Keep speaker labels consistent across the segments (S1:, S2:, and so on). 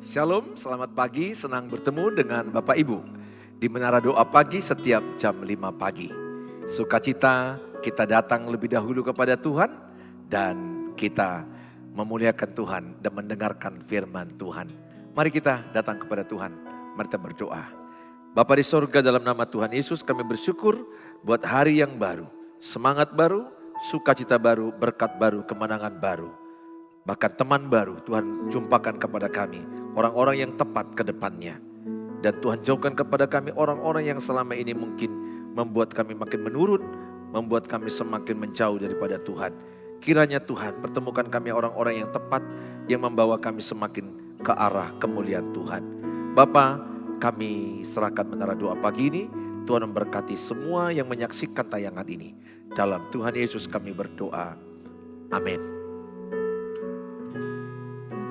S1: Shalom, selamat pagi, senang bertemu dengan Bapak Ibu di Menara Doa Pagi setiap jam 5 pagi. Sukacita kita datang lebih dahulu kepada Tuhan dan kita memuliakan Tuhan dan mendengarkan firman Tuhan. Mari kita datang kepada Tuhan, mari kita berdoa. Bapa di sorga, dalam nama Tuhan Yesus kami bersyukur buat hari yang baru, semangat baru, sukacita baru, berkat baru, kemenangan baru. Bahkan teman baru Tuhan jumpakan kepada kami, orang-orang yang tepat ke depannya. Dan Tuhan jauhkan kepada kami orang-orang yang selama ini mungkin membuat kami makin menurun, membuat kami semakin menjauh daripada Tuhan. Kiranya Tuhan pertemukan kami orang-orang yang tepat, yang membawa kami semakin ke arah kemuliaan Tuhan. Bapa, kami serahkan Menara Doa Pagi ini, Tuhan memberkati semua yang menyaksikan tayangan ini. Dalam Tuhan Yesus kami berdoa, amin.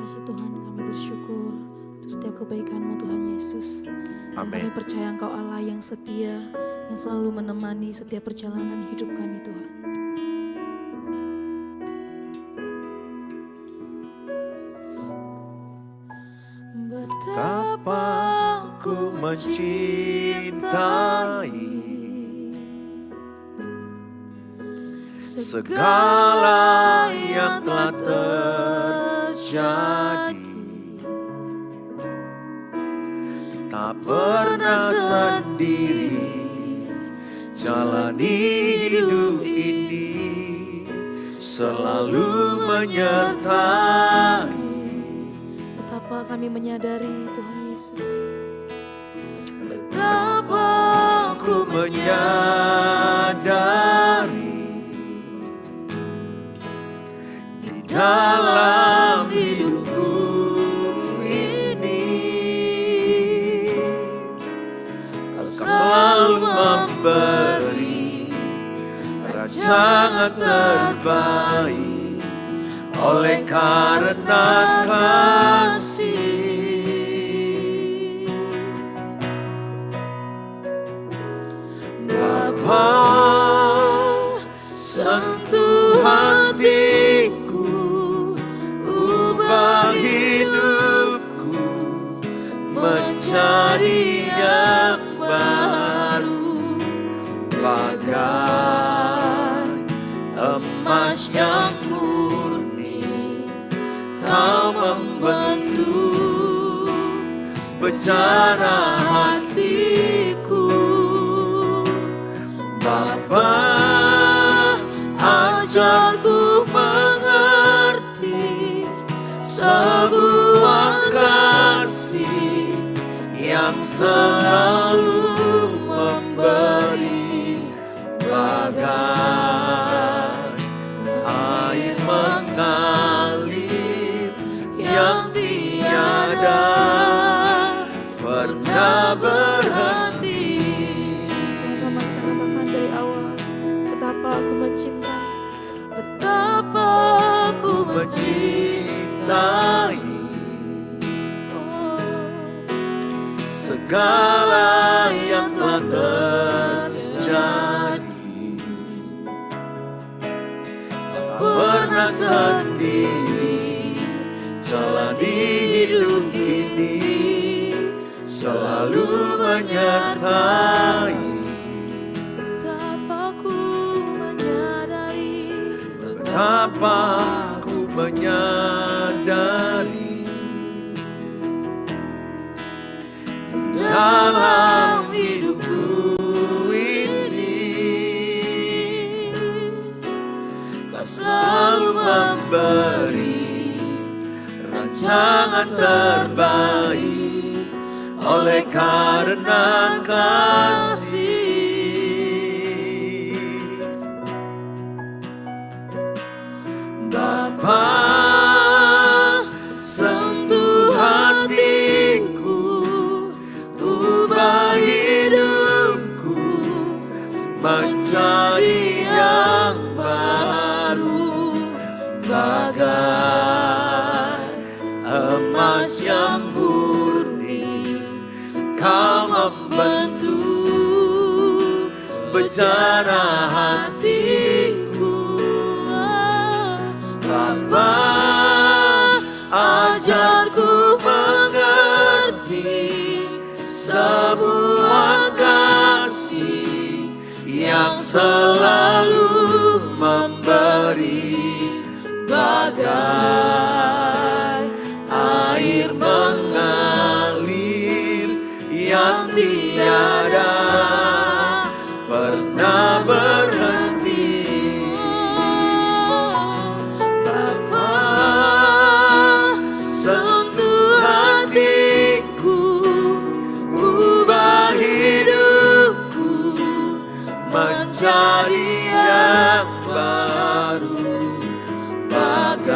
S2: Tuhan, kami bersyukur untuk setiap kebaikan-Mu Tuhan Yesus.
S1: Amin.
S2: Kami percaya Engkau Allah yang setia, yang selalu menemani setiap perjalanan hidup kami Tuhan.
S1: Betapa ku mencintai segala yang telah terjadi, tak pernah sendiri jalani hidup ini, selalu menyertai.
S2: Betapa kami menyadari Tuhan Yesus,
S1: Betapa ku menyadari di dalam hidupku ini, Kau selalu memberi rancangan terbaik oleh karena kasih. Bapa, sentuh hatiku, ubah hidupku menjadi yang baru, bagai emas yang murni. Kau membentuk bencana hatiku. Bapa, ajarku mengerti sebuah kasih yang selalu memberi, bagai air mengalir yang tiada pernah berhenti.
S2: sama-sama kita katakan dari awal, betapa aku mencintai, betapa aku
S1: Mencintai
S2: oh,
S1: segala yang telah terjadi, tak pernah sendiri jalani hidup ini, selalu menyertai.
S2: betapa aku menyadari,
S1: Betapa ku menyadari dalam hidupku ini, Kau selalu memberi rancangan terbaik oleh karena kasih. Bapa, sentuh hatiku, ubah hidupku menjadi yang baru, bagai emas yang murni. Kau membentuk bencana hatiku. Bapa, ajarku mengerti sebuah kasih yang selalu memberi, bagai air mengalir yang tiada pernah berhenti. Bapa, sentuh hatiku, ubah hidupku menjadi yang baru, bagai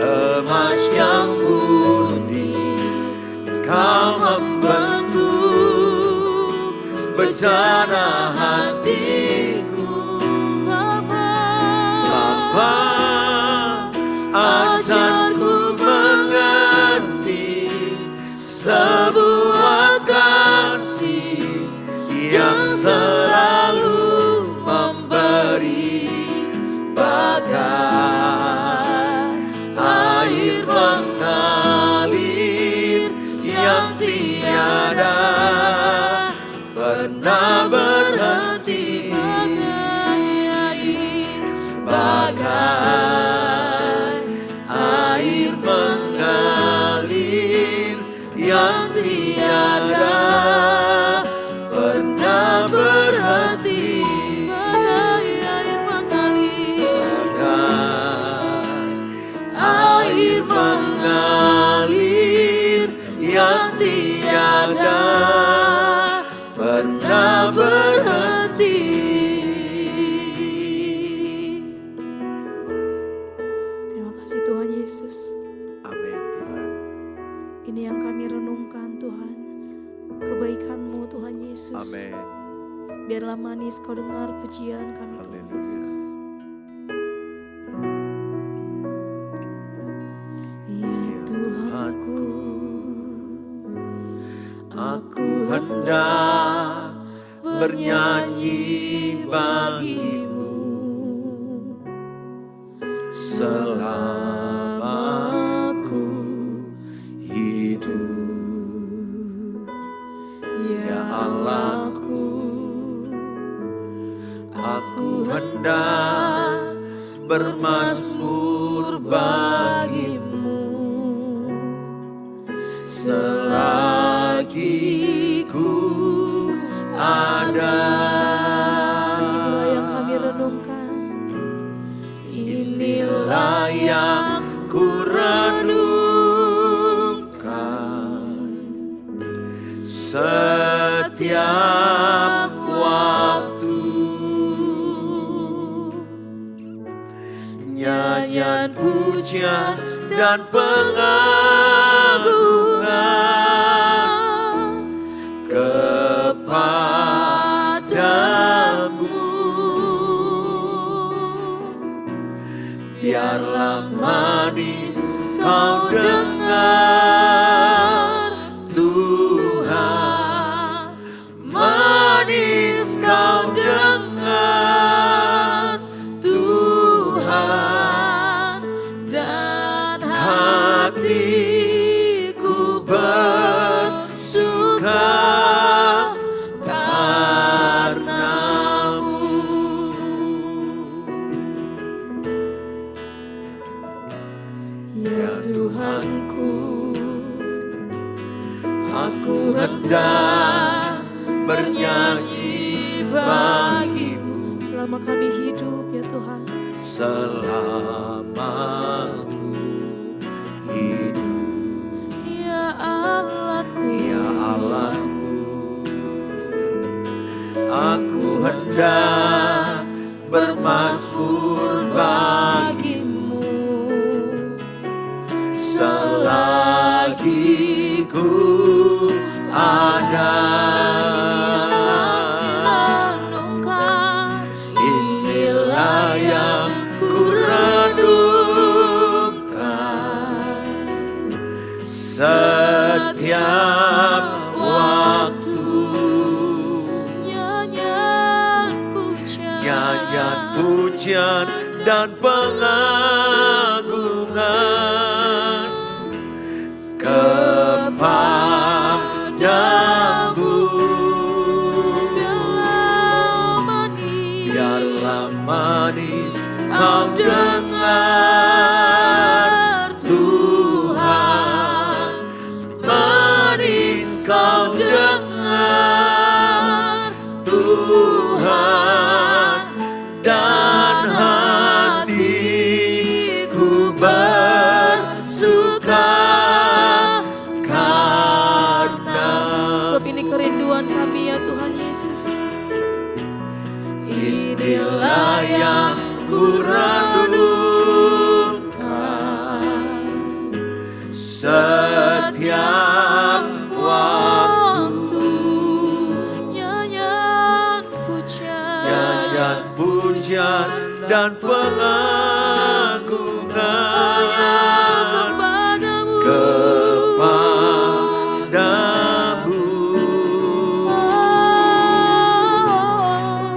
S1: emas yang murni. Kau membentuk bejana hatiku. Bapa, ajarku mengerti sebuah kasih yang selalu memberi, bagai air mengalir yang tiada pernah berhenti, bagai air mengalir yang tiada pernah berhenti, bagai air mengalir yang tiada pernah berhenti.
S2: Terima kasih Tuhan Yesus.
S1: Amin Tuhan.
S2: Ini yang kami renungkan Tuhan, kebaikan-Mu Tuhan Yesus.
S1: Amin.
S2: Biarlah manis Kau dengar pujian kami Tuhan Yesus. Ya Tuhanku,
S1: Aku hendak bernyanyi bagi-Mu selama aku hidup. Ya Allahku, aku hendak bermazmur bagi-Mu selagi ku ada.
S2: inilah yang kami renungkan.
S1: Inilah yang ku renungkan setiap waktu. Nyanyian pujian dan pengagungan kepadamu. Biarlah manis Kau dengar Tuhan, manis Kau dengar Tuhan, dan hatiku bersuka karena-Mu. Ya Tuhanku, aku hendak bernyanyi bagi-Mu
S2: Selama kami hidup ya Tuhan,
S1: selama aku hidup.
S2: ya Allahku,
S1: Ya Allahku, aku hendak bermazmur bagi-Mu selagi ku ada. Inilah yang ku renungkan setiap waktu.
S2: nyanyian
S1: Pujian dan pengagungan kepadamu. setiap waktu.
S2: Nyanyian pujian,
S1: Nyanyian pujian dan pengagungan
S2: kepadamu,
S1: kepadamu.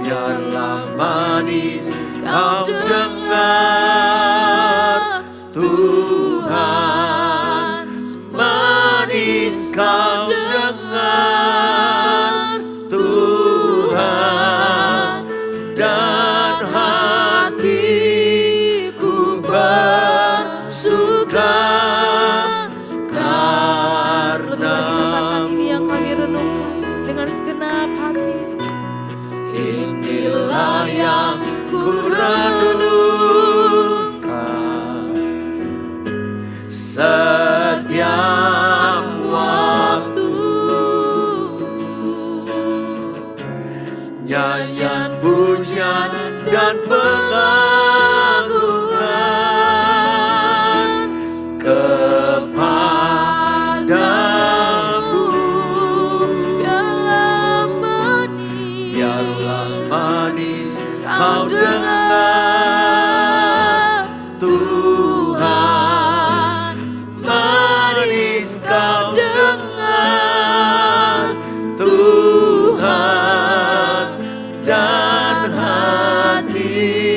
S1: Biarlah manis kau dengar Tuhan, manis kau dengar Tuhan, dan hatiku bersuka karena
S2: ini yang kami renungkan dengan segenap hati.
S1: inilah yang ku renungkan setiap waktu. Nyanyian pujian dan pengagungan kepadamu.
S2: Biarlah
S1: manis kau dengar Tuhan, manis kau dengar Tuhan, dan hatiku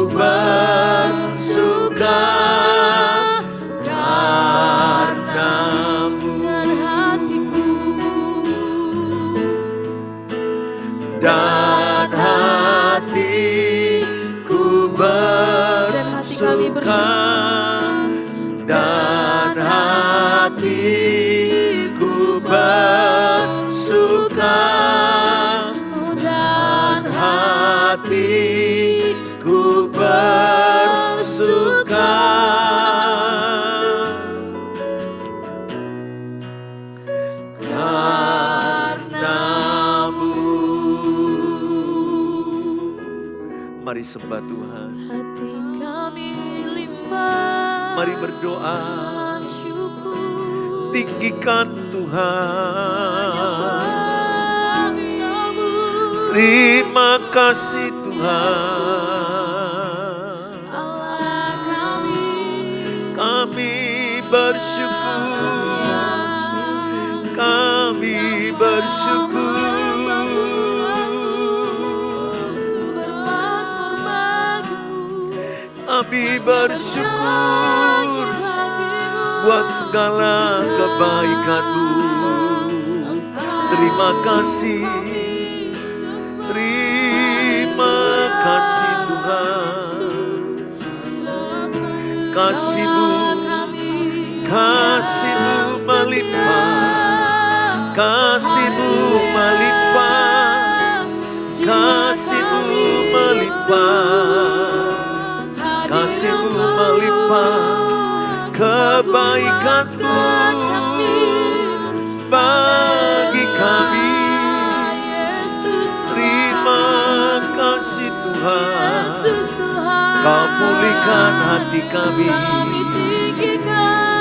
S1: bersuka karenamu. Dan hatiku bersuka, dan hatiku bersuka, dan hatiku bersuka karenamu. Mari sembah Tuhan.
S2: hati kami limpah.
S1: Mari berdoa.
S2: Syukur.
S1: Tinggikan Tuhan.
S2: Padamu.
S1: Terima kasih Tuhan.
S2: Allah kami.
S1: Kami bersyukur. Kami bersyukur. Kami bersyukur buat segala kebaikan-Mu. Terima kasih. Terima kasih Tuhan. Kasih-Mu, kasih-Mu melimpah. Kasih-Mu melimpah. Kasih-Mu melimpah. Kasih-Mu melimpah, kebaikan-Mu bagi kami. Terima kasih Tuhan. Kau pulihkan hati kami.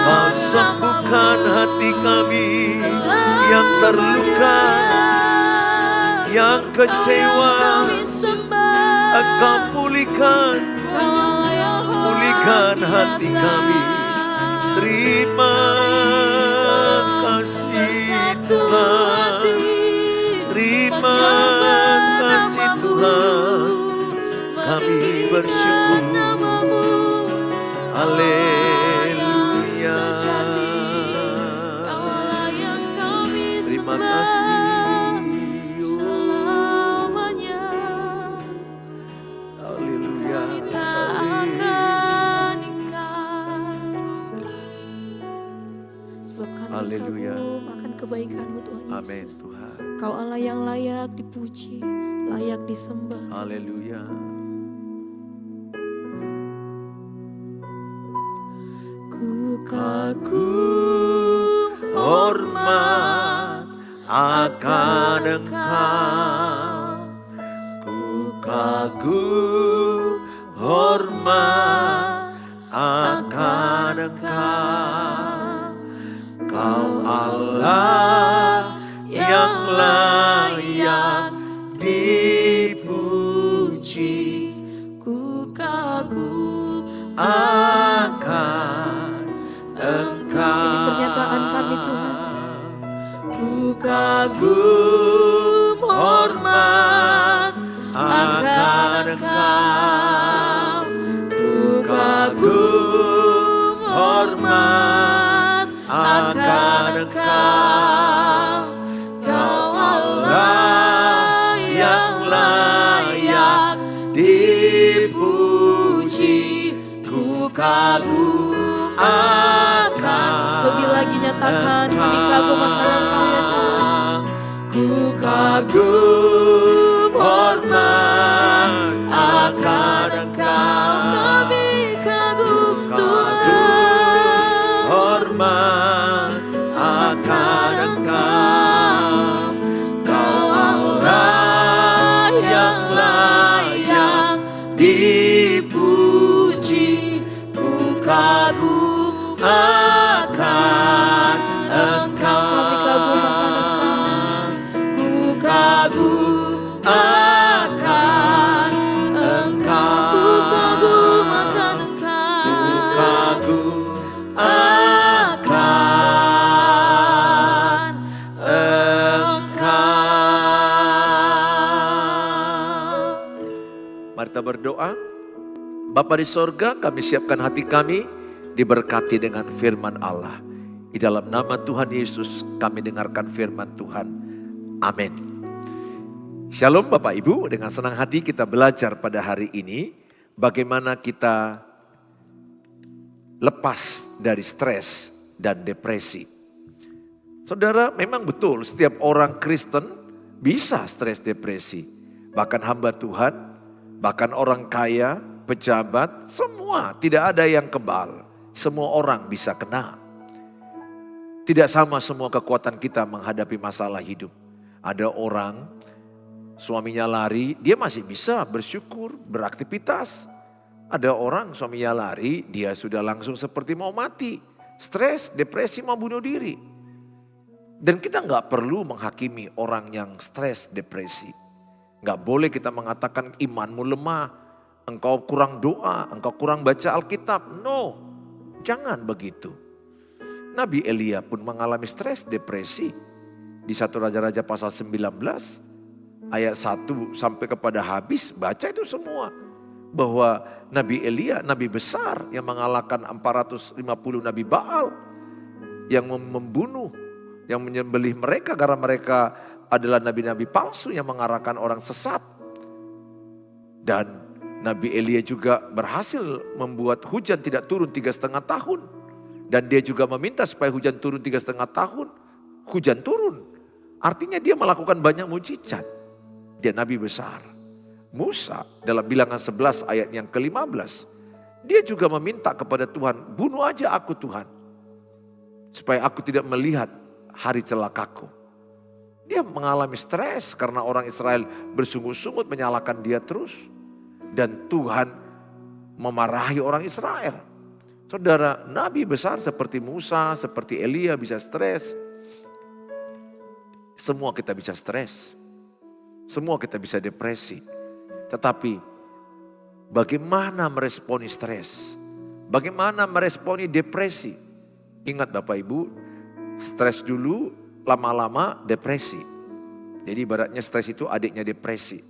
S1: Kau sembuhkan hati kami yang terluka, yang kecewa. Engkau pulihkan hati kami. Terima kasih Tuhan. Terima kasih Tuhan. Kami bersyukur. Haleluya. Terima kasih. Haleluya. Haleluya.
S2: Akan kebaikan-Mu Tuhan Yesus.
S1: Amin Tuhan.
S2: Kau Allah yang layak dipuji, layak disembah.
S1: Haleluya.
S2: Ku kagum hormat
S1: akan Engkau. Ku kagum hormat akan Engkau. Kau Allah yang layak dipuji.
S2: Ku kagum
S1: Akan Engkau.
S2: Ini pernyataan kami Tuhan. Ku
S1: Kagum hormat
S2: akan Engkau. Ku
S1: kagum
S2: hormat akan Engkau. Kau Allah yang layak dipuji. Ku kagum akan. Lebih lagi nyatakan kami kagum akan Engkau ya Tuhan. Ku kagum hormat akan Engkau. Kami kagum Tuhan.
S1: hormat akan Engkau. Kau Allah yang layak dipuji. Ku kagum akan Engkau.
S2: Kami kagum akan Engkau. Ku kagum akan Engkau. Ku kagum akan Engkau.
S1: Kagum
S2: Akan Engkau.
S1: Mari kita berdoa. Bapa di sorga, kami siapkan hati kami diberkati dengan firman Allah. Di dalam nama Tuhan Yesus kami dengarkan firman Tuhan. Amin. Shalom Bapak Ibu, dengan senang hati kita belajar pada hari ini bagaimana kita lepas dari stres dan depresi. Saudara, memang betul setiap orang Kristen bisa stres depresi. Bahkan hamba Tuhan, bahkan orang kaya, pejabat, semua tidak ada yang kebal. Semua orang bisa kena. Tidak sama semua kekuatan kita menghadapi masalah hidup. Ada orang suaminya lari, dia masih bisa bersyukur, beraktivitas. Ada orang suaminya lari, dia sudah langsung seperti mau mati. Stres, depresi, mau bunuh diri. Dan kita nggak perlu menghakimi orang yang stres, depresi. Nggak boleh kita mengatakan imanmu lemah, engkau kurang doa, engkau kurang baca Alkitab. No, jangan begitu. Nabi Elia pun mengalami stres, depresi. Di 1 Raja-Raja pasal 19, ayat 1 sampai kepada habis, baca itu semua. Bahwa Nabi Elia, nabi besar yang mengalahkan 450 nabi Baal. Yang membunuh, yang menyembelih mereka karena mereka adalah nabi-nabi palsu yang mengarahkan orang sesat. Dan Nabi Elia juga berhasil membuat hujan tidak turun 3,5 tahun. Dan dia juga meminta supaya hujan turun 3,5 tahun. Hujan turun. Artinya dia melakukan banyak mujizat. Dia nabi besar. Musa dalam Bilangan 11 ayat yang ke-15. Dia juga meminta kepada Tuhan, bunuh aja aku Tuhan. Supaya aku tidak melihat hari celakaku. Dia mengalami stres karena orang Israel bersungut-sungut menyalahkan dia terus. Dan Tuhan memarahi orang Israel. Saudara, nabi besar seperti Musa, seperti Elia bisa stres. Semua kita bisa stres. Semua kita bisa depresi. Tetapi bagaimana meresponi stres? Bagaimana meresponi depresi? Ingat Bapak Ibu, stres dulu lama-lama depresi. Jadi ibaratnya stres itu adiknya depresi.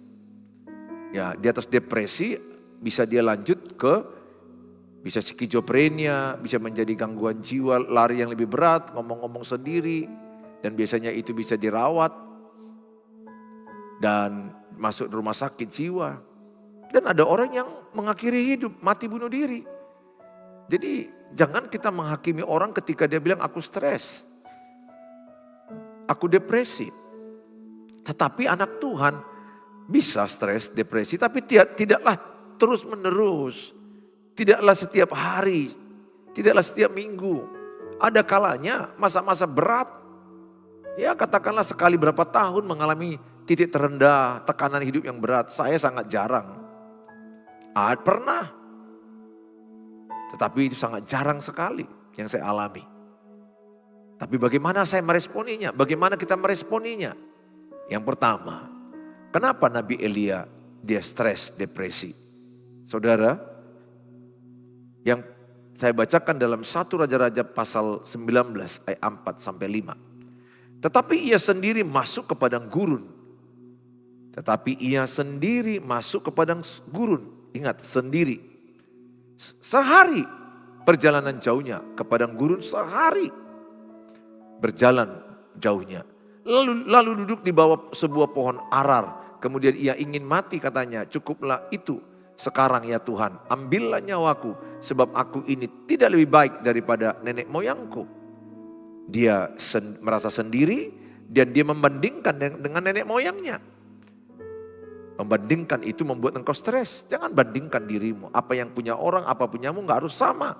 S1: Ya, di atas depresi bisa dia lanjut ke bisa skizofrenia, bisa menjadi gangguan jiwa, lari yang lebih berat, ngomong-ngomong sendiri. Dan biasanya itu bisa dirawat. Dan masuk rumah sakit jiwa. Dan ada orang yang mengakhiri hidup, mati bunuh diri. Jadi jangan kita menghakimi orang ketika dia bilang aku stres. Aku depresi. Tetapi anak Tuhan bisa stres, depresi. Tapi tidaklah terus menerus. Tidaklah setiap hari, tidaklah setiap minggu. Ada kalanya masa-masa berat. Ya katakanlah sekali berapa tahun mengalami titik terendah, tekanan hidup yang berat. Saya sangat jarang. Pernah. Tetapi itu sangat jarang sekali yang saya alami. Tapi bagaimana saya meresponinya? Bagaimana kita meresponinya? Yang pertama, kenapa Nabi Elia dia stres, depresi? Saudara, yang saya bacakan dalam 1 Raja-Raja pasal 19 ayat 4 sampai 5. Tetapi ia sendiri masuk ke padang gurun. Tetapi ia sendiri masuk ke padang gurun. Ingat, sendiri. Sehari perjalanan jauhnya ke padang gurun, sehari berjalan jauhnya. Lalu duduk di bawah sebuah pohon arar. Kemudian ia ingin mati katanya, cukuplah itu sekarang ya Tuhan. Ambillah nyawaku sebab aku ini tidak lebih baik daripada nenek moyangku. Dia merasa sendiri dan dia membandingkan dengan nenek moyangnya. Membandingkan itu membuat engkau stres. Jangan bandingkan dirimu. Apa yang punya orang, apa punyamu gak harus sama.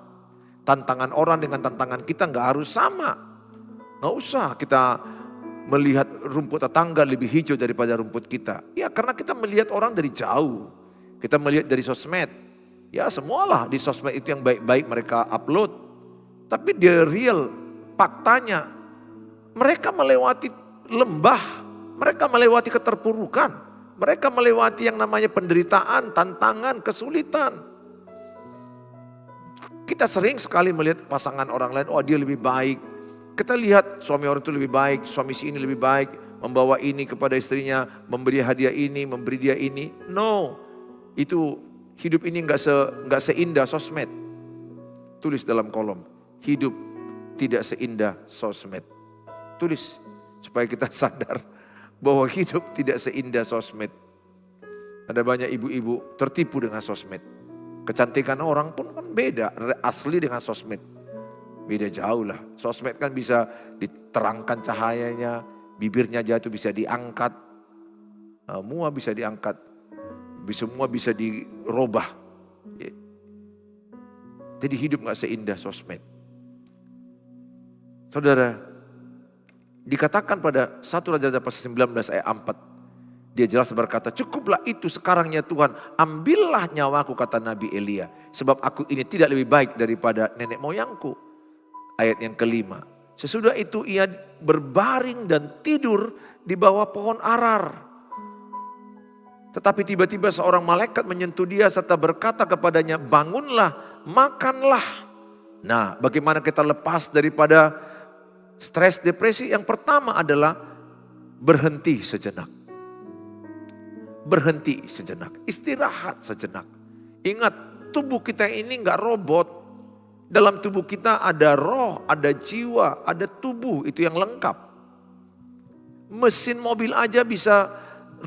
S1: Tantangan orang dengan tantangan kita gak harus sama. Gak usah kita melihat rumput tetangga lebih hijau daripada rumput kita. Ya karena kita melihat orang dari jauh. Kita melihat dari sosmed. Ya semualah di sosmed itu yang baik-baik mereka upload. Tapi the real faktanya mereka melewati lembah. Mereka melewati keterpurukan. Mereka melewati yang namanya penderitaan, tantangan, kesulitan. Kita sering sekali melihat pasangan orang lain, oh dia lebih baik. Kita lihat suami orang itu lebih baik, suami si ini lebih baik. Membawa ini kepada istrinya, memberi hadiah ini, memberi dia ini. No, itu hidup ini nggak seindah sosmed. Tulis dalam kolom, hidup tidak seindah sosmed. Tulis supaya kita sadar bahwa hidup tidak seindah sosmed. Ada banyak ibu-ibu tertipu dengan sosmed. Kecantikan orang pun kan beda, asli dengan sosmed. Beda jauh lah. Sosmed kan bisa diterangkan cahayanya, bibirnya jatuh bisa diangkat. Semua bisa diangkat. Semua bisa dirubah. Jadi hidup gak seindah sosmed. Saudara, dikatakan pada 1 Raja-Raja pasal 19 ayat 4. Dia jelas berkata, cukuplah itu sekarangnya Tuhan. Ambillah nyawaku kata Nabi Elia. Sebab aku ini tidak lebih baik daripada nenek moyangku. Ayat yang kelima. Sesudah itu ia berbaring dan tidur di bawah pohon arar. Tetapi tiba-tiba seorang malaikat menyentuh dia serta berkata kepadanya, bangunlah, makanlah. Nah, bagaimana kita lepas daripada stres, depresi? Yang pertama adalah berhenti sejenak. Berhenti sejenak, istirahat sejenak. Ingat, tubuh kita ini enggak robot. Dalam tubuh kita ada roh, ada jiwa, ada tubuh, itu yang lengkap. Mesin mobil aja bisa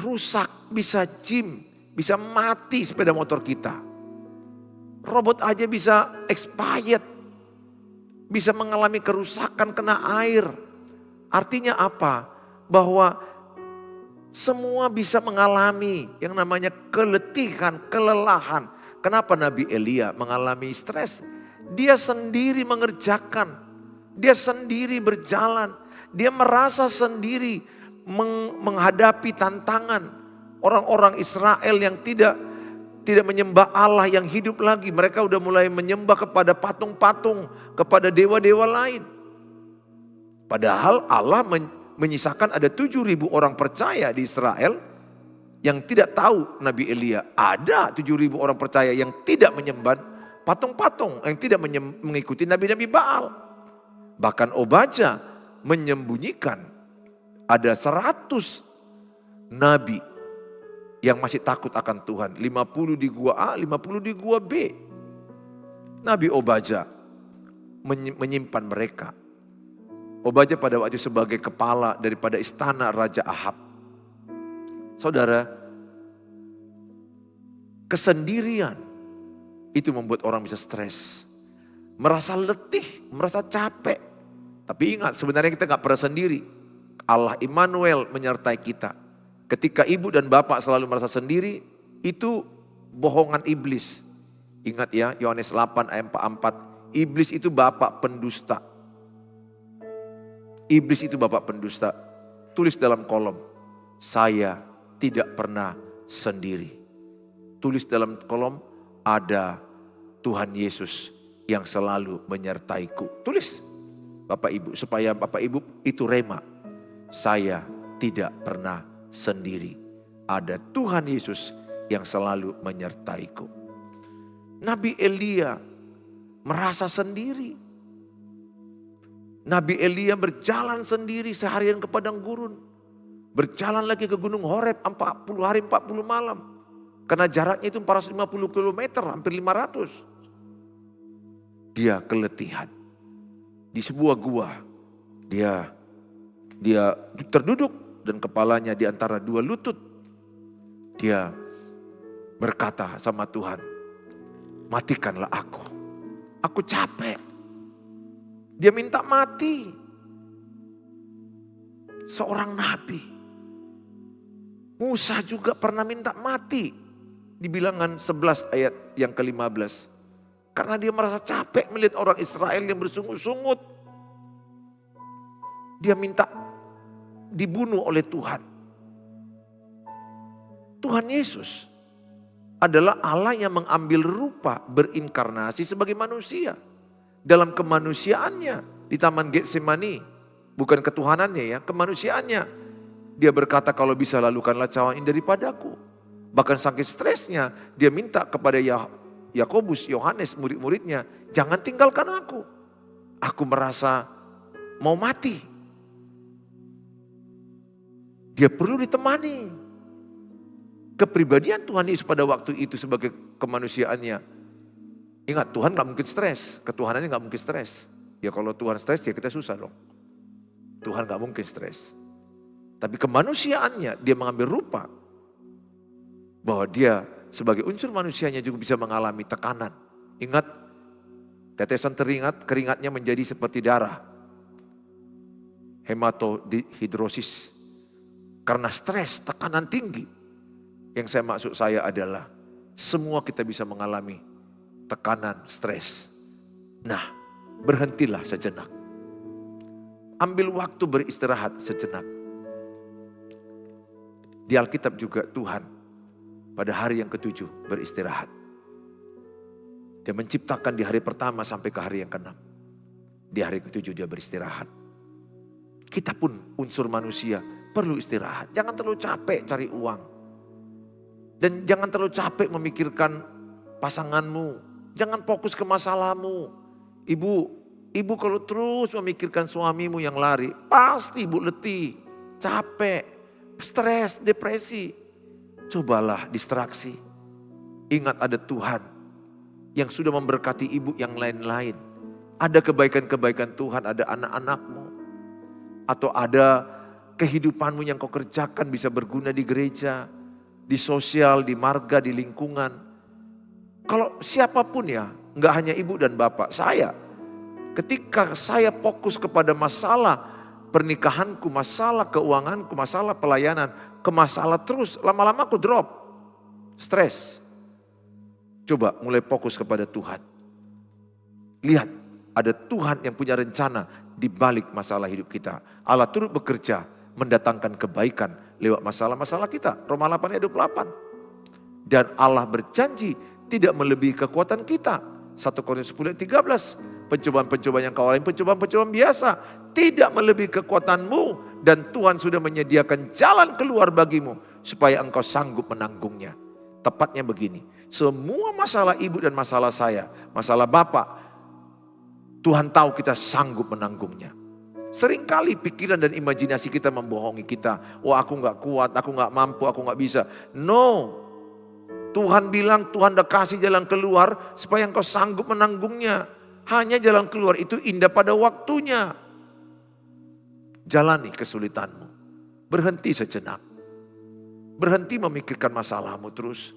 S1: rusak, bisa jim, bisa mati sepeda motor kita. Robot aja bisa expired, bisa mengalami kerusakan kena air. Artinya apa? Bahwa semua bisa mengalami yang namanya keletihan, kelelahan. Kenapa Nabi Elia mengalami stres? Dia sendiri mengerjakan, dia sendiri berjalan, dia merasa sendiri menghadapi tantangan. Orang-orang Israel yang tidak menyembah Allah yang hidup lagi. Mereka udah mulai menyembah kepada patung-patung, kepada dewa-dewa lain. Padahal Allah menyisakan ada 7.000 orang percaya di Israel yang tidak tahu Nabi Elia. Ada 7.000 orang percaya yang tidak menyembah patung-patung, yang tidak mengikuti nabi-nabi Baal. Bahkan Obadja menyembunyikan ada 100 nabi yang masih takut akan Tuhan. 50 di gua A, 50 di gua B. Nabi Obadja menyimpan mereka. Obadja pada waktu sebagai kepala daripada istana Raja Ahab. Saudara, kesendirian itu membuat orang bisa stres. Merasa letih, merasa capek. Tapi ingat, sebenarnya kita gak pernah sendiri. Allah Immanuel menyertai kita. Ketika ibu dan bapak selalu merasa sendiri, itu bohongan iblis. Ingat ya, Yohanes 8 ayat 44. Iblis itu bapak pendusta. Iblis itu bapak pendusta. Tulis dalam kolom, saya tidak pernah sendiri. Tulis dalam kolom, ada Tuhan Yesus yang selalu menyertaiku. Tulis Bapak Ibu, supaya Bapak Ibu itu rema. Saya tidak pernah sendiri. Ada Tuhan Yesus yang selalu menyertaiku. Nabi Elia merasa sendiri. Nabi Elia berjalan sendiri seharian ke padang gurun. Berjalan lagi ke Gunung Horeb 40 hari 40 malam. Karena jaraknya itu 450 km, hampir 500. Dia keletihan. Di sebuah gua, dia terduduk dan kepalanya di antara dua lutut. Dia berkata sama Tuhan, matikanlah aku. Aku capek. Dia minta mati. Seorang nabi. Musa juga pernah minta mati. Di Bilangan 11 ayat yang ke-15. Karena dia merasa capek melihat orang Israel yang bersungut-sungut. Dia minta dibunuh oleh Tuhan. Tuhan Yesus adalah Allah yang mengambil rupa berinkarnasi sebagai manusia. Dalam kemanusiaannya di Taman Getsemani. Bukan ketuhanannya ya, kemanusiaannya. Dia berkata kalau bisa lalukanlah cawan ini daripadaku. Bahkan saking stresnya dia minta kepada Yakobus, Yohanes, murid-muridnya, jangan tinggalkan aku. Aku merasa mau mati. Dia perlu ditemani. Kepribadian Tuhan Yesus pada waktu itu sebagai kemanusiaannya. Ingat, Tuhan gak mungkin stres. Ketuhanannya gak mungkin stres. Ya kalau Tuhan stres ya kita susah dong. Tuhan gak mungkin stres. Tapi kemanusiaannya dia mengambil rupa. Bahwa dia sebagai unsur manusianya juga bisa mengalami tekanan. Ingat, tetesan keringatnya menjadi seperti darah. Hematodihidrosis. Karena stres, tekanan tinggi. Yang maksud saya adalah semua kita bisa mengalami tekanan, stres. Nah, berhentilah sejenak. Ambil waktu beristirahat sejenak. Di Alkitab juga Tuhan pada hari yang ke-7 beristirahat. Dia menciptakan di hari pertama sampai ke hari yang ke-6. Di hari ke-7 dia beristirahat. Kita pun unsur manusia perlu istirahat. Jangan terlalu capek cari uang. Dan jangan terlalu capek memikirkan pasanganmu. Jangan fokus ke masalahmu. Ibu kalau terus memikirkan suamimu yang lari, pasti ibu letih, capek, stres, depresi. Cobalah distraksi. Ingat ada Tuhan yang sudah memberkati ibu yang lain-lain. Ada kebaikan-kebaikan Tuhan, ada anak-anakmu. Atau ada kehidupanmu yang kau kerjakan bisa berguna di gereja, di sosial, di marga, di lingkungan. Kalau siapapun ya, enggak hanya ibu dan bapak, saya. Ketika saya fokus kepada masalah pernikahanku, masalah keuanganku, masalah pelayanan, ke masalah terus, lama-lama aku drop. Stres. Coba mulai fokus kepada Tuhan. Lihat, ada Tuhan yang punya rencana di balik masalah hidup kita. Allah turut bekerja mendatangkan kebaikan lewat masalah-masalah kita. Roma 8 ayat 28. Dan Allah berjanji tidak melebihi kekuatan kita. 1 Korintus 10 ayat 13. Pencobaan-pencobaan yang kau alami, pencobaan-pencobaan biasa. Tidak melebihi kekuatanmu. Dan Tuhan sudah menyediakan jalan keluar bagimu. Supaya engkau sanggup menanggungnya. Tepatnya begini. Semua masalah ibu dan masalah saya. Masalah bapak. Tuhan tahu kita sanggup menanggungnya. Seringkali pikiran dan imajinasi kita membohongi kita. Wah aku gak kuat, aku gak mampu, aku gak bisa. No. Tuhan bilang Tuhan udah kasih jalan keluar. Supaya engkau sanggup menanggungnya. Hanya jalan keluar itu indah pada waktunya. Jalani kesulitanmu. Berhenti sejenak. Berhenti memikirkan masalahmu terus.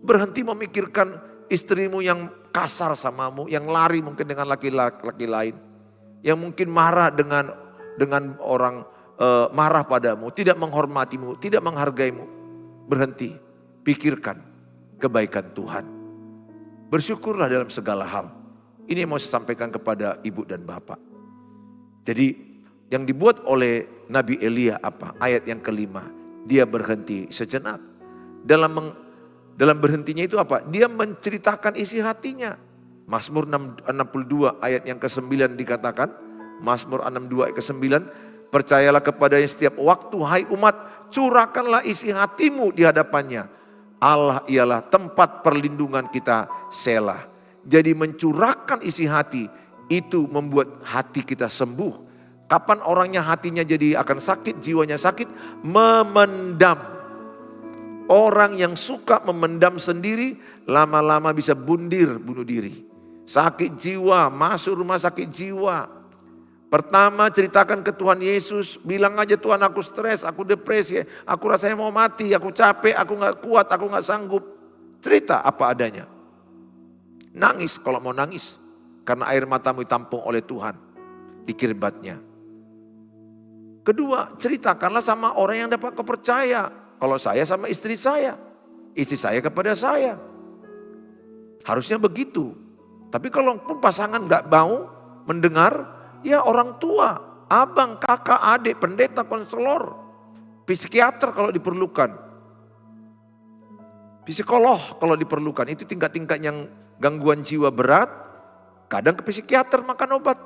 S1: Berhenti memikirkan istrimu yang kasar samamu. Yang lari mungkin dengan laki-laki lain. Yang mungkin marah dengan orang marah padamu. Tidak menghormatimu, tidak menghargaimu. Berhenti. Pikirkan kebaikan Tuhan. Bersyukurlah dalam segala hal. Ini yang mau saya sampaikan kepada ibu dan bapak. Jadi yang dibuat oleh Nabi Elia apa? Ayat yang kelima. Dia berhenti sejenak. Dalam berhentinya itu apa? Dia menceritakan isi hatinya. Mazmur 62 ayat yang ke-9 dikatakan, Mazmur 62 ayat ke-9, percayalah kepadanya setiap waktu, hai umat, curahkanlah isi hatimu di hadapannya. Allah ialah tempat perlindungan kita, Selah. Jadi mencurahkan isi hati, itu membuat hati kita sembuh. Kapan orangnya hatinya jadi akan sakit, jiwanya sakit? Memendam. Orang yang suka memendam sendiri, lama-lama bisa bunuh diri. Sakit jiwa, masuk rumah sakit jiwa. Pertama ceritakan ke Tuhan Yesus, bilang aja Tuhan aku stres, aku depresi, aku rasanya mau mati, aku capek, aku gak kuat, aku gak sanggup. Cerita apa adanya. Nangis kalau mau nangis, karena air matamu ditampung oleh Tuhan di kirbatnya. Kedua, ceritakanlah sama orang yang dapat kau percaya. Kalau saya sama istri saya kepada saya. Harusnya begitu. Tapi kalau pun pasangan gak mau mendengar, ya orang tua, abang, kakak, adik, pendeta, konselor, psikiater kalau diperlukan. Psikolog kalau diperlukan. Itu tingkat-tingkat yang gangguan jiwa berat, kadang ke psikiater makan obat.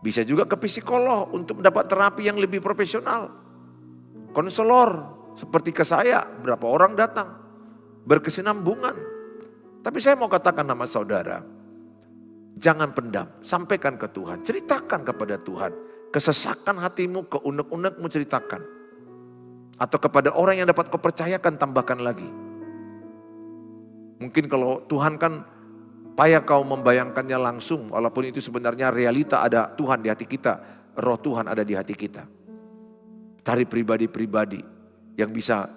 S1: Bisa juga ke psikolog untuk mendapat terapi yang lebih profesional. Konselor seperti ke saya, berapa orang datang berkesinambungan. Tapi saya mau katakan sama saudara, jangan pendam, sampaikan ke Tuhan, ceritakan kepada Tuhan. Kesesakan hatimu, keunek-unekmu ceritakan. Atau kepada orang yang dapat kau percayakan, tambahkan lagi. Mungkin kalau Tuhan kan payah kau membayangkannya langsung, walaupun itu sebenarnya realita ada Tuhan di hati kita, roh Tuhan ada di hati kita. Cari pribadi-pribadi yang bisa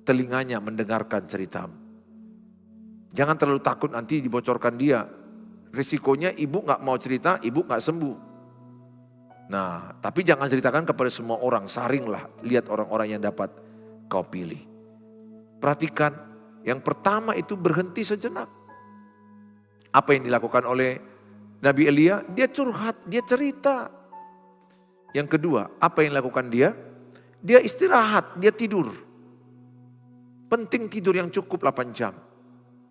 S1: telinganya mendengarkan ceritamu. Jangan terlalu takut nanti dibocorkan dia. Risikonya ibu gak mau cerita, ibu gak sembuh. Nah, tapi jangan ceritakan kepada semua orang, saringlah, lihat orang-orang yang dapat kau pilih. Perhatikan, yang pertama itu berhenti sejenak. Apa yang dilakukan oleh Nabi Elia? Dia curhat, dia cerita. Yang kedua, apa yang dilakukan dia? Dia istirahat, dia tidur. Penting tidur yang cukup 8 jam.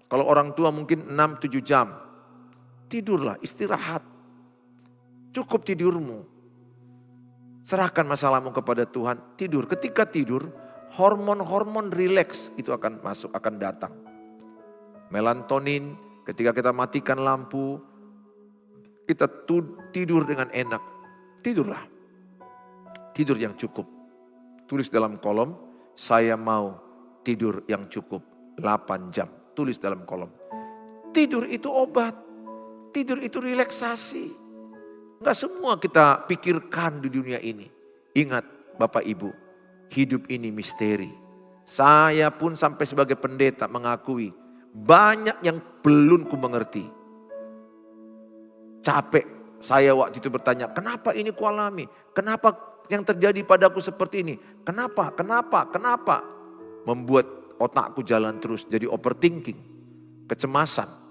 S1: Kalau orang tua mungkin 6-7 jam. Tidurlah, istirahat. Cukup tidurmu. Serahkan masalahmu kepada Tuhan, tidur. Ketika tidur, hormon-hormon rileks itu akan masuk, akan datang. Melatonin, ketika kita matikan lampu, kita tidur dengan enak. Tidurlah. Tidur yang cukup. Tulis dalam kolom, saya mau tidur yang cukup 8 jam. Tulis dalam kolom. Tidur itu obat. Tidur itu relaksasi. Enggak semua kita pikirkan di dunia ini. Ingat Bapak Ibu, hidup ini misteri. Saya pun sampai sebagai pendeta mengakui, banyak yang belum ku mengerti. Capek saya waktu itu bertanya, kenapa ini ku alami? Kenapa yang terjadi padaku seperti ini? Kenapa? Membuat otakku jalan terus jadi overthinking, kecemasan.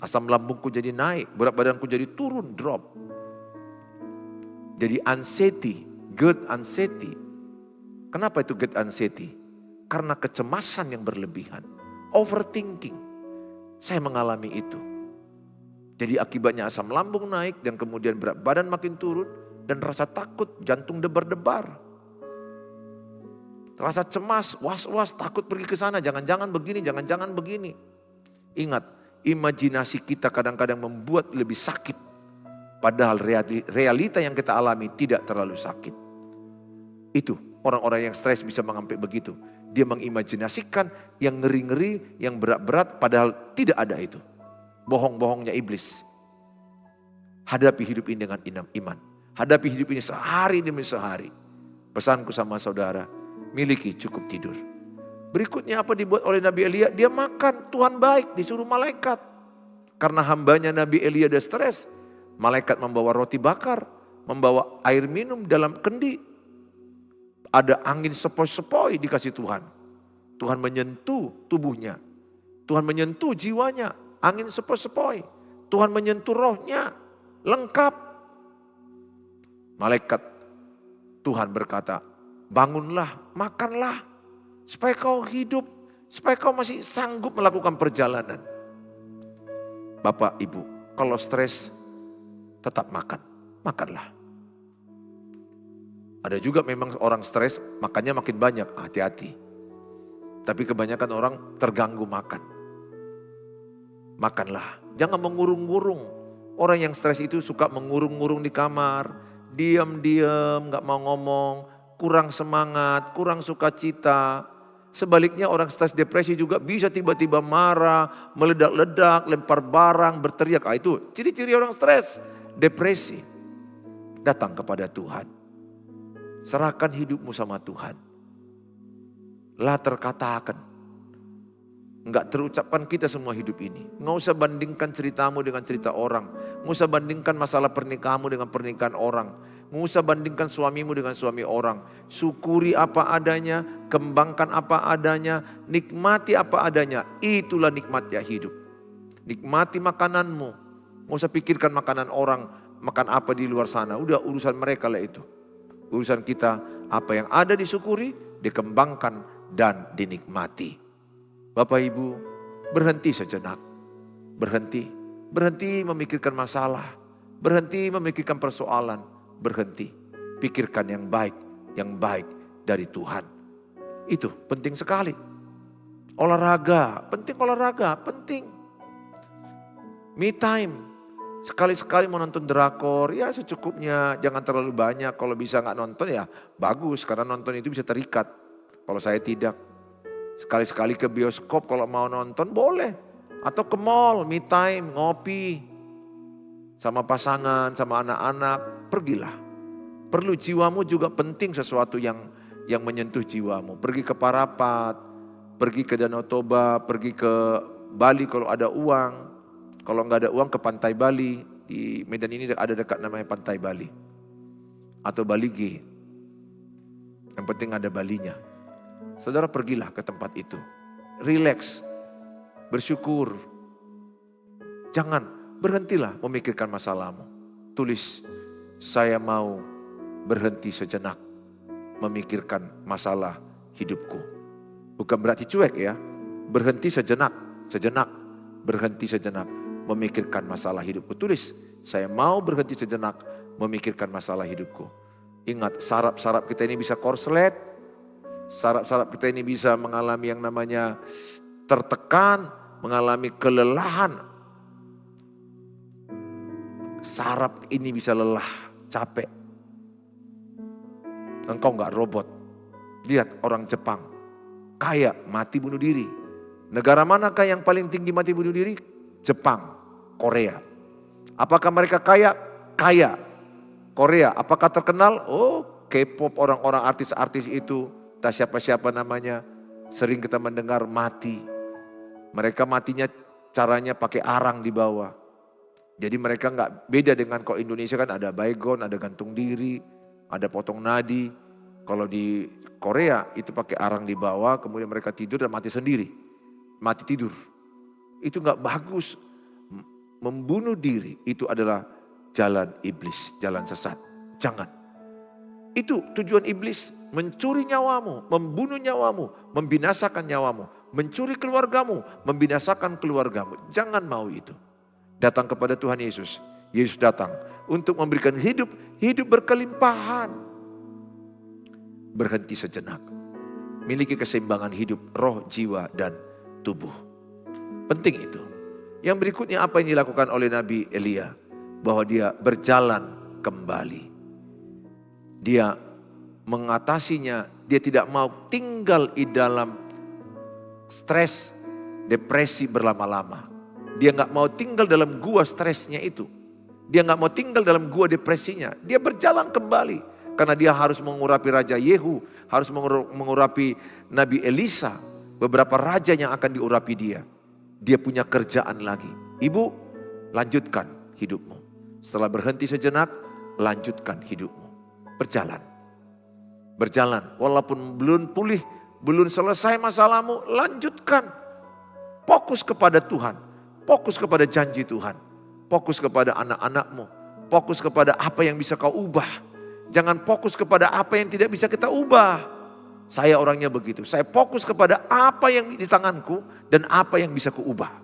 S1: Asam lambungku jadi naik, berat badanku jadi turun, drop. Jadi anxiety, GERD anxiety. Kenapa itu GERD anxiety? Karena kecemasan yang berlebihan, overthinking. Saya mengalami itu. Jadi akibatnya asam lambung naik dan kemudian berat badan makin turun dan rasa takut, jantung debar-debar. Rasa cemas, was-was, takut pergi ke sana, jangan-jangan begini, jangan-jangan begini. Ingat, imajinasi kita kadang-kadang membuat lebih sakit. Padahal realita yang kita alami tidak terlalu sakit. Itu orang-orang yang stres bisa mengambil begitu. Dia mengimajinasikan yang ngeri-ngeri, yang berat-berat padahal tidak ada itu. Bohong-bohongnya iblis. Hadapi hidup ini dengan iman. Hadapi hidup ini sehari demi sehari. Pesanku sama saudara, miliki cukup tidur. Berikutnya apa dibuat oleh Nabi Elia? Dia makan, Tuhan baik, disuruh malaikat. Karena hambanya Nabi Elia ada stres. Malaikat membawa roti bakar, membawa air minum dalam kendi. Ada angin sepoi-sepoi dikasih Tuhan. Tuhan menyentuh tubuhnya. Tuhan menyentuh jiwanya, angin sepoi-sepoi. Tuhan menyentuh rohnya, lengkap. Malaikat Tuhan berkata, bangunlah, makanlah. Supaya kau hidup, supaya kau masih sanggup melakukan perjalanan. Bapak, Ibu, kalau stres tetap makan, makanlah. Ada juga memang orang stres makannya makin banyak, hati-hati. Tapi kebanyakan orang terganggu makan. Makanlah, jangan mengurung-ngurung. Orang yang stres itu suka mengurung-ngurung di kamar, diam-diam, gak mau ngomong, kurang semangat, kurang sukacita. Sebaliknya orang stres depresi juga bisa tiba-tiba marah, meledak-ledak, lempar barang, berteriak. Itu ciri-ciri orang stres, depresi. Datang kepada Tuhan. Serahkan hidupmu sama Tuhan. Lah terkatakan. Enggak terucapkan kita semua hidup ini. Nggak usah bandingkan ceritamu dengan cerita orang. Nggak usah bandingkan masalah pernikahanmu dengan pernikahan orang. Nggak usah bandingkan suamimu dengan suami orang. Syukuri apa adanya, kembangkan apa adanya, nikmati apa adanya. Itulah nikmatnya hidup. Nikmati makananmu. Nggak usah pikirkan makanan orang, makan apa di luar sana. Udah urusan mereka lah itu. Urusan kita, apa yang ada disyukuri, dikembangkan dan dinikmati. Bapak Ibu, berhenti sejenak. Berhenti memikirkan masalah. Berhenti memikirkan persoalan. Berhenti, pikirkan yang baik dari Tuhan. Itu penting sekali. Olahraga, penting. Me time. Sekali-sekali mau nonton drakor, ya secukupnya, jangan terlalu banyak. Kalau bisa nggak nonton ya bagus, karena nonton itu bisa terikat. Kalau saya tidak. Sekali-sekali ke bioskop kalau mau nonton boleh. Atau ke mall, me time, ngopi. Sama pasangan, sama anak-anak, pergilah. Perlu jiwamu juga penting sesuatu yang menyentuh jiwamu. Pergi ke Parapat, pergi ke Danau Toba, pergi ke Bali kalau ada uang. Kalau nggak ada uang ke Pantai Bali. Di Medan ini ada dekat namanya Pantai Bali. Atau Bali G. Yang penting ada Balinya. Saudara pergilah ke tempat itu. Relax. Bersyukur. Jangan, berhentilah memikirkan masalahmu. Tulis, saya mau berhenti sejenak memikirkan masalah hidupku. Bukan berarti cuek ya. Berhenti sejenak. Berhenti sejenak memikirkan masalah hidupku. Tulis, saya mau berhenti sejenak memikirkan masalah hidupku. Ingat, saraf-saraf kita ini bisa korslet. Saraf-saraf kita ini bisa mengalami yang namanya tertekan, mengalami kelelahan. Saraf ini bisa lelah, capek. Engkau enggak robot. Lihat orang Jepang, kaya, mati bunuh diri. Negara manakah yang paling tinggi mati bunuh diri? Jepang, Korea. Apakah mereka kaya? Kaya. Korea, apakah terkenal? Oh, K-pop, orang-orang artis-artis itu. Tak siapa-siapa namanya, sering kita mendengar mati. Mereka matinya caranya pakai arang di bawah. Jadi mereka nggak beda dengan kalau Indonesia kan ada baygon, ada gantung diri, ada potong nadi. Kalau di Korea itu pakai arang di bawah, kemudian mereka tidur dan mati sendiri. Mati tidur. Itu nggak bagus. Membunuh diri itu adalah jalan iblis, jalan sesat. Jangan. Itu tujuan iblis. Mencuri nyawamu, membunuh nyawamu, membinasakan nyawamu, mencuri keluargamu, membinasakan keluargamu. Jangan mau itu. Datang kepada Tuhan Yesus. Yesus datang untuk memberikan hidup berkelimpahan. Berhenti sejenak. Miliki keseimbangan hidup, roh, jiwa, dan tubuh. Penting itu. Yang berikutnya apa yang dilakukan oleh Nabi Elia? Bahwa dia berjalan kembali. Dia mengatasinya, dia tidak mau tinggal di dalam stres, depresi berlama-lama. Dia nggak mau tinggal dalam gua stresnya itu. Dia nggak mau tinggal dalam gua depresinya. Dia berjalan kembali karena dia harus mengurapi Raja Yehu, harus mengurapi Nabi Elisa, beberapa raja yang akan diurapi dia. Dia punya kerjaan lagi. Ibu, lanjutkan hidupmu. Setelah berhenti sejenak, lanjutkan hidupmu. Berjalan, walaupun belum pulih, belum selesai masalahmu, lanjutkan. Fokus kepada Tuhan, fokus kepada janji Tuhan, fokus kepada anak-anakmu, fokus kepada apa yang bisa kau ubah. Jangan fokus kepada apa yang tidak bisa kita ubah. Saya orangnya begitu, saya fokus kepada apa yang di tanganku dan apa yang bisa kuubah.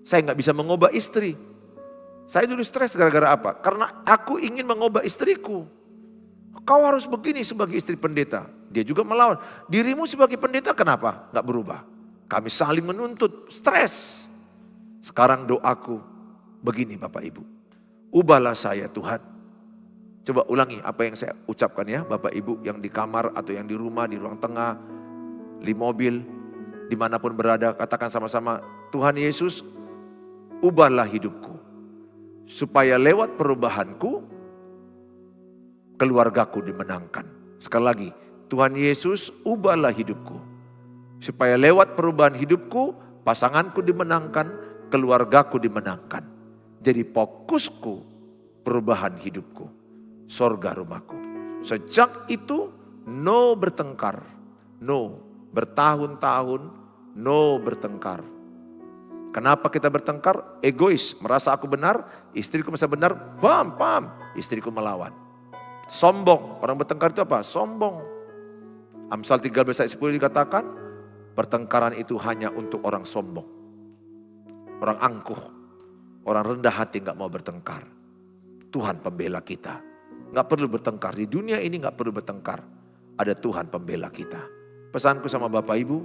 S1: Saya nggak bisa mengubah istri. Saya dulu stres gara-gara apa? Karena aku ingin mengubah istriku. Kau harus begini sebagai istri pendeta. Dia juga melawan. Dirimu sebagai pendeta kenapa nggak berubah? Kami saling menuntut, stres. Sekarang doaku begini Bapak Ibu. Ubahlah saya Tuhan. Coba ulangi apa yang saya ucapkan ya Bapak Ibu yang di kamar atau yang di rumah, di ruang tengah, di mobil, dimanapun berada. Katakan sama-sama, Tuhan Yesus ubahlah hidupku. Supaya lewat perubahanku, keluargaku dimenangkan. Sekali lagi, Tuhan Yesus ubahlah hidupku. Supaya lewat perubahan hidupku, pasanganku dimenangkan, keluargaku dimenangkan. Jadi fokusku perubahan hidupku, sorga rumahku. Sejak itu no bertengkar, no bertahun-tahun, no bertengkar. Kenapa kita bertengkar? Egois, merasa aku benar, istriku merasa benar, pam, istriku melawan. Sombong, orang bertengkar itu apa? Sombong. Amsal 13 ayat 10 dikatakan, pertengkaran itu hanya untuk orang sombong. Orang angkuh, orang rendah hati gak mau bertengkar. Tuhan pembela kita. Gak perlu bertengkar, di dunia ini gak perlu bertengkar. Ada Tuhan pembela kita. Pesanku sama Bapak Ibu,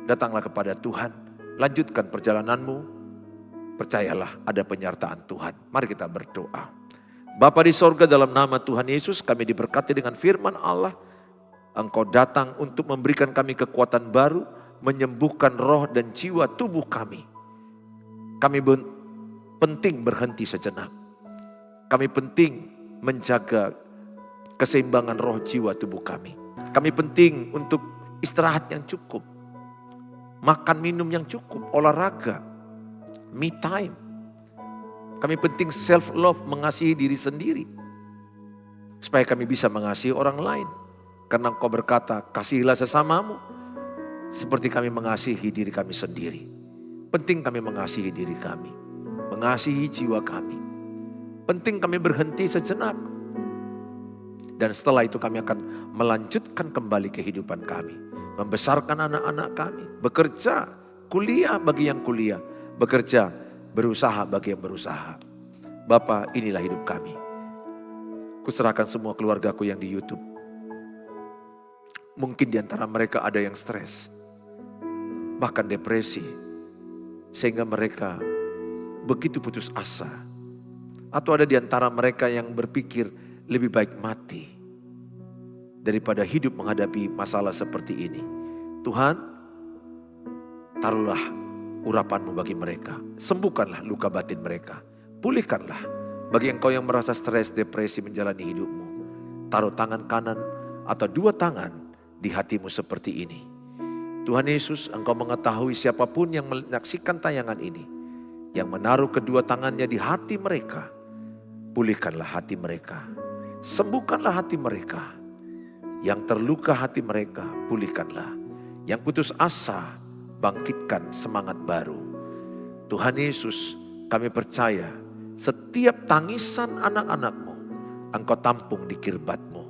S1: datanglah kepada Tuhan. Lanjutkan perjalananmu, percayalah ada penyertaan Tuhan. Mari kita berdoa. Bapa di sorga, dalam nama Tuhan Yesus kami diberkati dengan firman Allah. Engkau datang untuk memberikan kami kekuatan baru, menyembuhkan roh dan jiwa tubuh kami. Kami penting berhenti sejenak. Kami penting menjaga keseimbangan roh jiwa tubuh kami. Kami penting untuk istirahat yang cukup. Makan minum yang cukup, olahraga, me time. Kami penting self love, mengasihi diri sendiri. Supaya kami bisa mengasihi orang lain. Karena Engkau berkata, kasihilah sesamamu seperti kami mengasihi diri kami sendiri. Penting kami mengasihi diri kami, mengasihi jiwa kami. Penting kami berhenti sejenak. Dan setelah itu kami akan melanjutkan kembali kehidupan kami. Membesarkan anak-anak kami, bekerja, kuliah bagi yang kuliah, bekerja, berusaha bagi yang berusaha. Bapa, inilah hidup kami. Kuserahkan semua keluargaku yang di YouTube. Mungkin di antara mereka ada yang stres, bahkan depresi, sehingga mereka begitu putus asa. Atau ada di antara mereka yang berpikir lebih baik mati daripada hidup menghadapi masalah seperti ini. Tuhan, taruhlah urapan-Mu bagi mereka. Sembuhkanlah luka batin mereka. Pulihkanlah bagi engkau yang merasa stres, depresi menjalani hidupmu. Taruh tangan kanan atau dua tangan di hatimu seperti ini. Tuhan Yesus, Engkau mengetahui siapapun yang menyaksikan tayangan ini, yang menaruh kedua tangannya di hati mereka. Pulihkanlah hati mereka. Sembuhkanlah hati mereka. Yang terluka hati mereka, pulihkanlah. Yang putus asa, bangkitkan semangat baru. Tuhan Yesus, kami percaya setiap tangisan anak-anak-Mu, Engkau tampung di kirbat-Mu.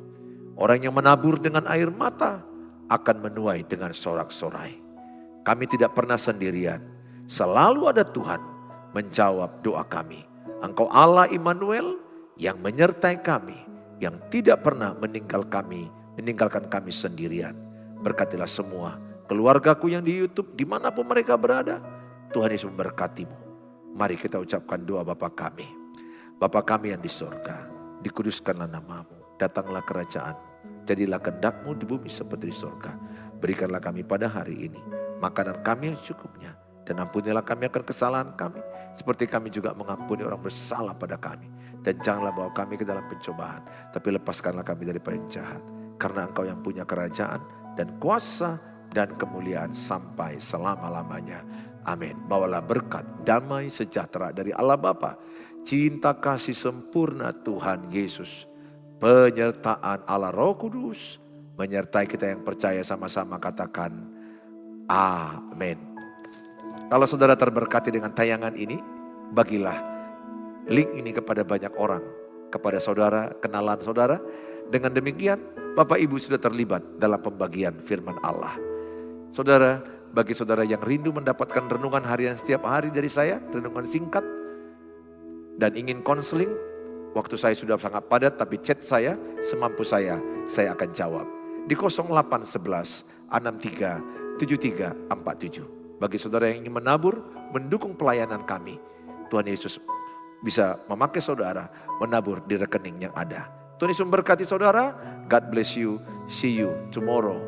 S1: Orang yang menabur dengan air mata akan menuai dengan sorak-sorai. Kami tidak pernah sendirian. Selalu ada Tuhan menjawab doa kami. Engkau Allah Immanuel yang menyertai kami, yang tidak pernah meninggalkan kami sendirian. Berkatilah semua keluargaku yang di YouTube, dimanapun mereka berada. Tuhan Yesus memberkatimu. Mari kita ucapkan doa Bapa kami. Bapa kami yang di sorga, dikuduskanlah nama-Mu. Datanglah kerajaan-Mu. Jadilah kehendak-Mu di bumi seperti di sorga. Berikanlah kami pada hari ini makanan kami yang secukupnya. Dan ampunilah kami akan kesalahan kami, seperti kami juga mengampuni orang bersalah pada kami. Dan janganlah bawa kami ke dalam pencobaan, tapi lepaskanlah kami daripada yang jahat. Karena Engkau yang punya kerajaan dan kuasa dan kemuliaan sampai selama-lamanya. Amin. Bawalah berkat, damai, sejahtera dari Allah Bapa, cinta kasih sempurna Tuhan Yesus, penyertaan Allah Roh Kudus, menyertai kita yang percaya. Sama-sama katakan amin. Kalau saudara terberkati dengan tayangan ini, bagilah link ini kepada banyak orang, kepada saudara, kenalan saudara. Dengan demikian, Bapak Ibu sudah terlibat dalam pembagian firman Allah. Saudara, Bagi saudara yang rindu mendapatkan renungan harian setiap hari dari saya, renungan singkat, dan ingin konseling, waktu saya sudah sangat padat, tapi chat saya semampu saya akan jawab. Di 0811 63 73 47. Bagi saudara yang ingin menabur, mendukung pelayanan kami, Tuhan Yesus bisa memakai saudara menabur di rekening yang ada. Tuhan Yesus memberkati saudara. God bless you. See you tomorrow.